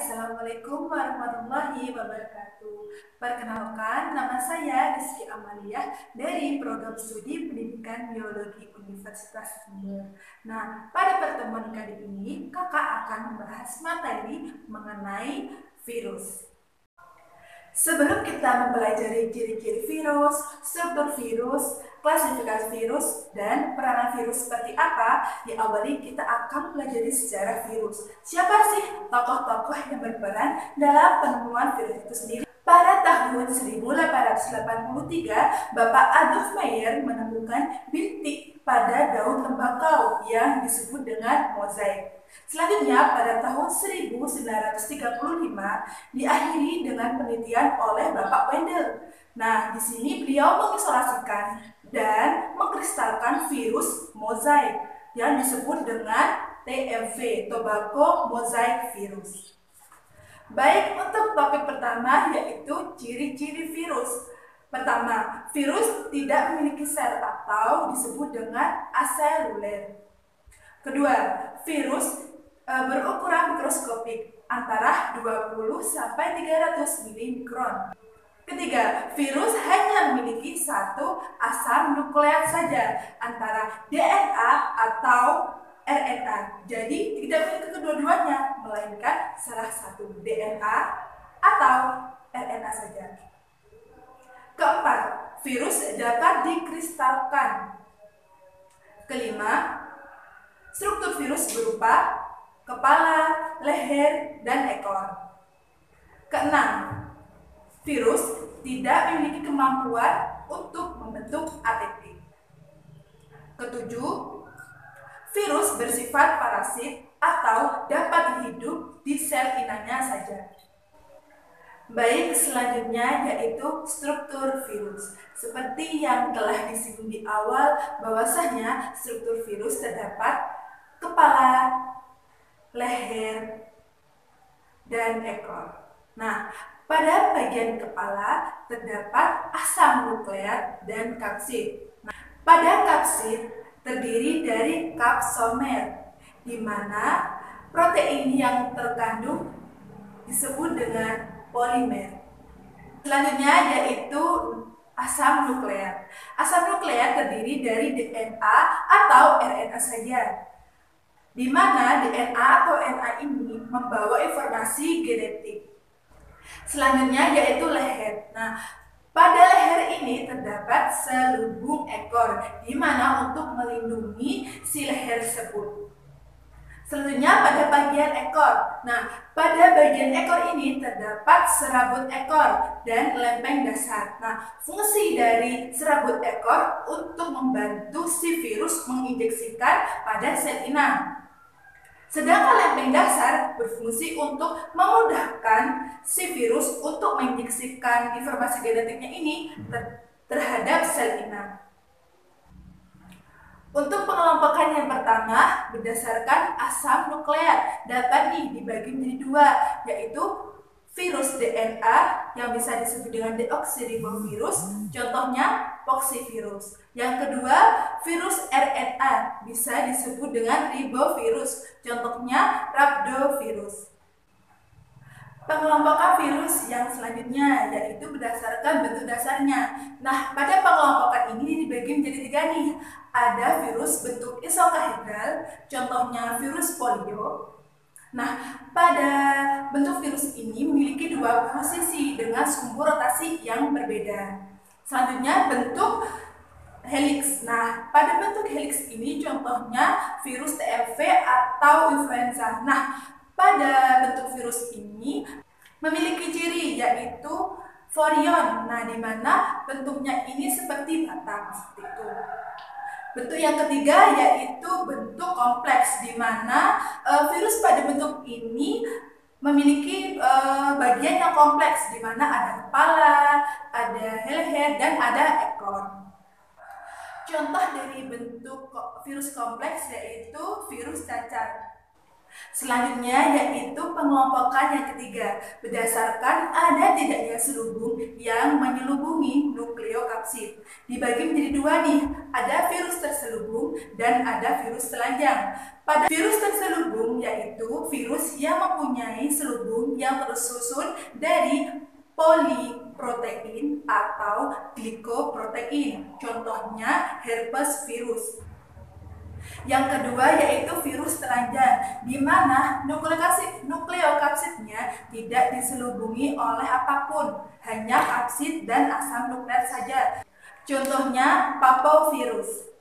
Assalamualaikum warahmatullahi wabarakatuh. Perkenalkan, nama saya Rizky Amalia dari Program Studi Pendidikan Biologi Universitas Jember. Nah, pada pertemuan kali ini, kakak akan membahas materi mengenai virus. Sebelum kita mempelajari ciri-ciri virus, struktur virus, klasifikasi virus, dan peranan virus seperti apa, diawali kita akan pelajari sejarah virus. Siapa sih tokoh-tokoh yang berperan dalam penemuan virus itu sendiri? Pada tahun 1883, Bapak Adolf Meyer menemukan bintik pada daun tembakau yang disebut dengan mozaik. Selanjutnya, pada tahun 1935 diakhiri dengan penelitian oleh Bapak Wendel. Nah, di sini beliau mengisolasikan dan mengkristalkan virus mozaik yang disebut dengan TMV, Tobacco Mosaic Virus. Baik, untuk topik pertama yaitu ciri-ciri virus. Pertama, virus tidak memiliki sel atau disebut dengan aseluler. Kedua, virus berukuran mikroskopik antara 20 sampai 300 milimikron. Ketiga, virus hanya memiliki satu asam nukleat saja antara DNA atau RNA. Jadi tidak memiliki kedua-duanya, melainkan salah satu DNA atau RNA saja. Keempat, virus dapat dikristalkan. Kelima, struktur virus berupa kepala, leher, dan ekor. Keenam, virus tidak memiliki kemampuan untuk membentuk ATP. Ketujuh, virus bersifat parasit atau dapat hidup di sel inangnya saja. Baik, selanjutnya yaitu struktur virus. Seperti yang telah disinggung di awal, bahwasanya struktur virus terdapat kepala, leher, dan ekor. Nah, pada bagian kepala terdapat asam nukleat dan kapsid. Nah, pada kapsid terdiri dari kapsomer, di mana protein yang terkandung disebut dengan polimer. Selanjutnya yaitu asam nukleat. Asam nukleat terdiri dari DNA atau RNA saja, di mana DNA atau RNA ini membawa informasi genetik. Selanjutnya yaitu leher. Nah, pada leher ini terdapat selubung ekor, di mana untuk melindungi si leher tersebut. Selanjutnya pada bagian ekor. Nah, pada bagian ekor ini terdapat serabut ekor dan lempeng dasar. Nah, fungsi dari serabut ekor untuk membantu si virus menginjeksikan pada sel inang. Sedangkan lempeng dasar berfungsi untuk memudahkan si virus untuk menginjeksikan informasi genetiknya ini terhadap sel inang. Untuk pengelompokan yang pertama, berdasarkan asam nukleat dapat dibagi menjadi dua, yaitu virus DNA yang bisa disebut dengan deoksiribovirus, contohnya poxivirus. Yang kedua, virus RNA bisa disebut dengan ribovirus, contohnya rhabdovirus. Pengelompokan virus yang selanjutnya yaitu berdasarkan bentuk dasarnya. Nah, pada pengelompokan ini dibagi menjadi tiga nih. Ada virus bentuk isokahedral, contohnya virus polio. Nah, pada bentuk virus ini memiliki dua posisi dengan sumbu rotasi yang berbeda. Selanjutnya bentuk helix. Nah, pada bentuk helix ini contohnya virus TMV atau influenza. Nah, pada bentuk virus ini memiliki ciri yaitu vorion. Nah, di mana bentuknya ini seperti batang seperti itu. Bentuk yang ketiga yaitu bentuk kompleks, di mana virus pada bentuk ini memiliki bagian yang kompleks, di mana ada kepala, ada leher, dan ada ekor. Contoh dari bentuk virus kompleks yaitu virus cacar. Selanjutnya yaitu pengelompokan yang ketiga, berdasarkan ada tidaknya selubung yang menyelubungi nukleokapsid. Dibagi menjadi dua nih, ada virus terselubung dan ada virus telanjang. Pada virus terselubung yaitu virus yang mempunyai selubung yang tersusun dari poliprotein atau glikoprotein. Contohnya herpes virus. Yang kedua yaitu virus telanjang, di mana nukleokapsidnya tidak diselubungi oleh apapun, hanya kapsid dan asam nukleat saja. Contohnya papavirus.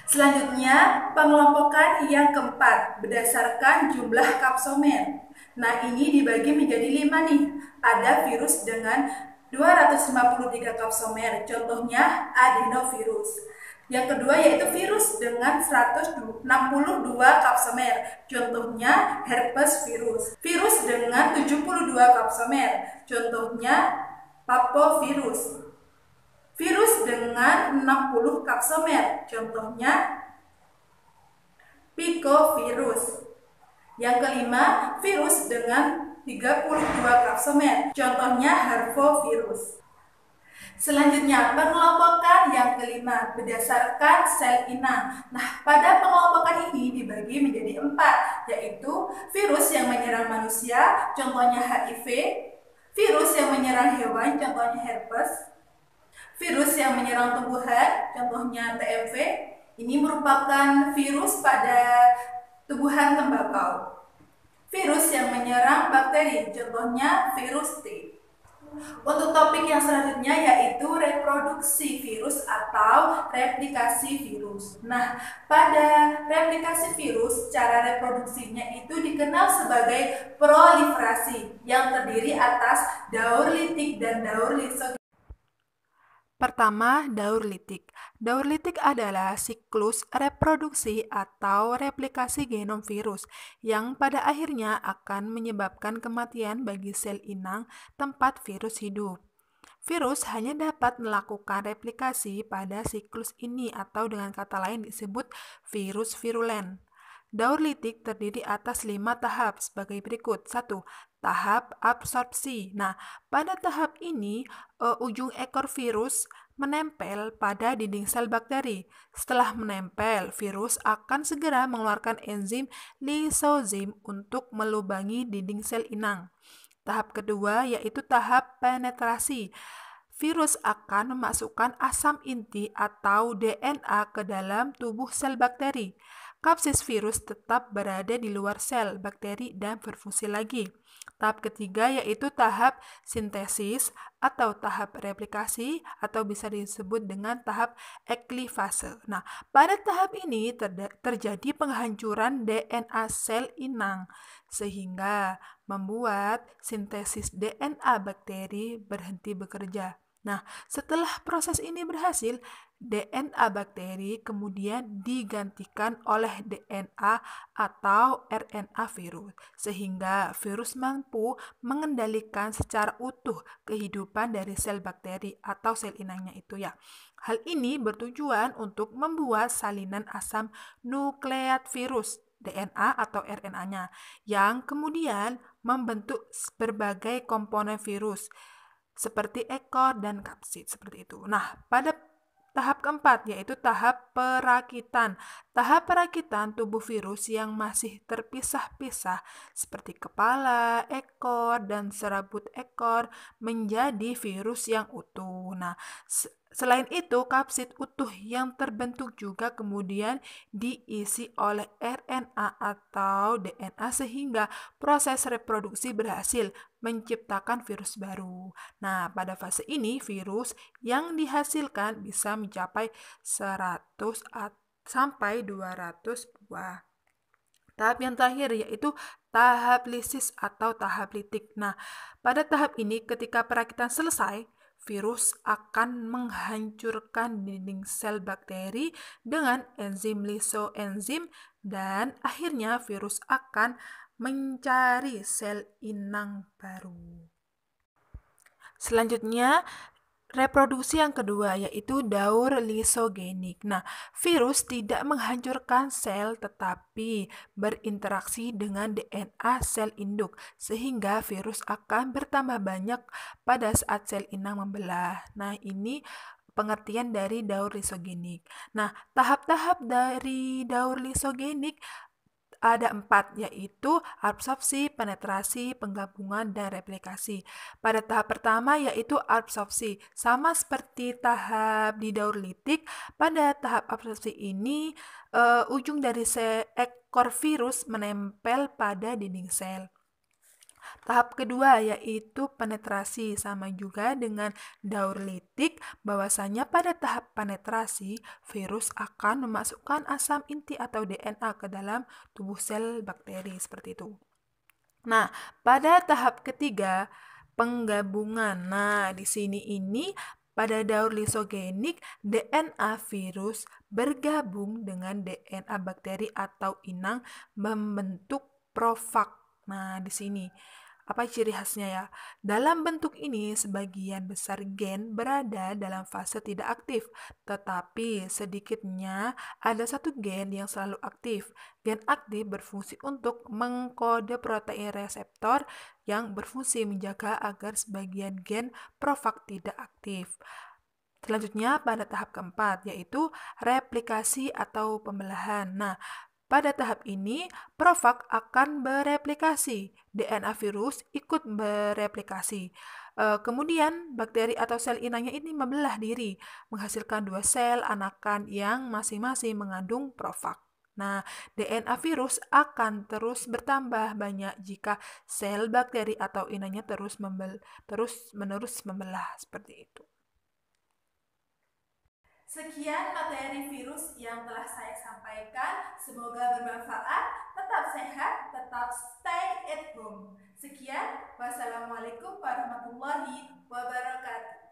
Selanjutnya, pengelompokan yang keempat berdasarkan jumlah kapsomer. Nah, ini dibagi menjadi 5 nih. Ada virus dengan 253 kapsomer, contohnya adenovirus. Yang kedua yaitu virus dengan 162 kapsomer, contohnya herpes virus. Virus dengan 72 kapsomer, contohnya papavirus. Virus dengan 60 kapsomer, contohnya picovirus. Yang kelima, virus dengan 32 kapsomer, contohnya harvovirus. Selanjutnya, pengelompokan yang kelima berdasarkan sel inang. Nah, pada pengelompokan ini dibagi menjadi 4, yaitu virus yang menyerang manusia, contohnya HIV, virus yang menyerang hewan, contohnya herpes, virus yang menyerang tumbuhan, contohnya TMV, ini merupakan virus pada tumbuhan tembakau. Virus yang menyerang bakteri, contohnya virus T. Untuk topik yang selanjutnya yaitu reproduksi virus atau replikasi virus. Nah, pada replikasi virus, cara reproduksinya itu dikenal sebagai proliferasi yang terdiri atas daur litik dan daur lisosom. Pertama, daur litik. Daur litik adalah siklus reproduksi atau replikasi genom virus yang pada akhirnya akan menyebabkan kematian bagi sel inang tempat virus hidup. Virus hanya dapat melakukan replikasi pada siklus ini atau dengan kata lain disebut virus virulen. Daur litik terdiri atas 5 tahap sebagai berikut. 1. Tahap absorpsi. Nah, pada tahap ini, ujung ekor virus menempel pada dinding sel bakteri. Setelah menempel, virus akan segera mengeluarkan enzim lisozim untuk melubangi dinding sel inang. Tahap kedua yaitu tahap penetrasi. Virus akan memasukkan asam inti atau DNA ke dalam tubuh sel bakteri. Kapsis virus tetap berada di luar sel bakteri dan berfungsi lagi. Tahap ketiga yaitu tahap sintesis atau tahap replikasi atau bisa disebut dengan tahap eklivase. Nah, pada tahap ini terjadi penghancuran DNA sel inang sehingga membuat sintesis DNA bakteri berhenti bekerja. Nah, setelah proses ini berhasil, DNA bakteri kemudian digantikan oleh DNA atau RNA virus, sehingga virus mampu mengendalikan secara utuh kehidupan dari sel bakteri atau sel inangnya itu ya. Hal ini bertujuan untuk membuat salinan asam nukleat virus DNA atau RNA-nya yang kemudian membentuk berbagai komponen virus seperti ekor dan kapsid seperti itu. Nah, pada tahap keempat yaitu tahap perakitan. Tahap perakitan tubuh virus yang masih terpisah-pisah seperti kepala, ekor, dan serabut ekor menjadi virus yang utuh. Nah, selain itu, kapsid utuh yang terbentuk juga kemudian diisi oleh RNA atau DNA sehingga proses reproduksi berhasil menciptakan virus baru. Nah, pada fase ini virus yang dihasilkan bisa mencapai 100 sampai 200 buah. Tahap yang terakhir yaitu tahap lisis atau tahap litik. Nah, pada tahap ini ketika perakitan selesai, virus akan menghancurkan dinding sel bakteri dengan enzim lisoenzim dan akhirnya virus akan mencari sel inang baru. Selanjutnya, Reproduksi yang kedua yaitu daur lisogenik. Nah, virus tidak menghancurkan sel tetapi berinteraksi dengan DNA sel induk sehingga virus akan bertambah banyak pada saat sel inang membelah. Nah, ini pengertian dari daur lisogenik. Nah, tahap-tahap dari daur lisogenik ada 4, yaitu absorpsi, penetrasi, penggabungan, dan replikasi. Pada tahap pertama yaitu absorpsi. Sama seperti tahap di daur litik, pada tahap absorpsi ini ujung dari seekor virus menempel pada dinding sel. Tahap kedua yaitu penetrasi, sama juga dengan daur litik, bahwasanya pada tahap penetrasi virus akan memasukkan asam inti atau DNA ke dalam tubuh sel bakteri seperti itu. Nah, pada tahap ketiga penggabungan. Nah, di sini ini pada daur lisogenik DNA virus bergabung dengan DNA bakteri atau inang membentuk profag. Nah, di sini apa ciri khasnya ya? Dalam bentuk ini, sebagian besar gen berada dalam fase tidak aktif, tetapi sedikitnya ada satu gen yang selalu aktif. Gen aktif berfungsi untuk mengkode protein reseptor yang berfungsi menjaga agar sebagian gen profag tidak aktif. Selanjutnya pada tahap keempat, yaitu replikasi atau pembelahan. Nah, pada tahap ini, profag akan bereplikasi, DNA virus ikut bereplikasi. Kemudian, bakteri atau sel inangnya ini membelah diri, menghasilkan 2 sel anakan yang masing-masing mengandung profag. Nah, DNA virus akan terus bertambah banyak jika sel bakteri atau inangnya terus-menerus membelah seperti itu. Sekian materi virus yang telah saya sampaikan. Semoga bermanfaat. Tetap sehat, tetap stay at home. Sekian, wassalamualaikum warahmatullahi wabarakatuh.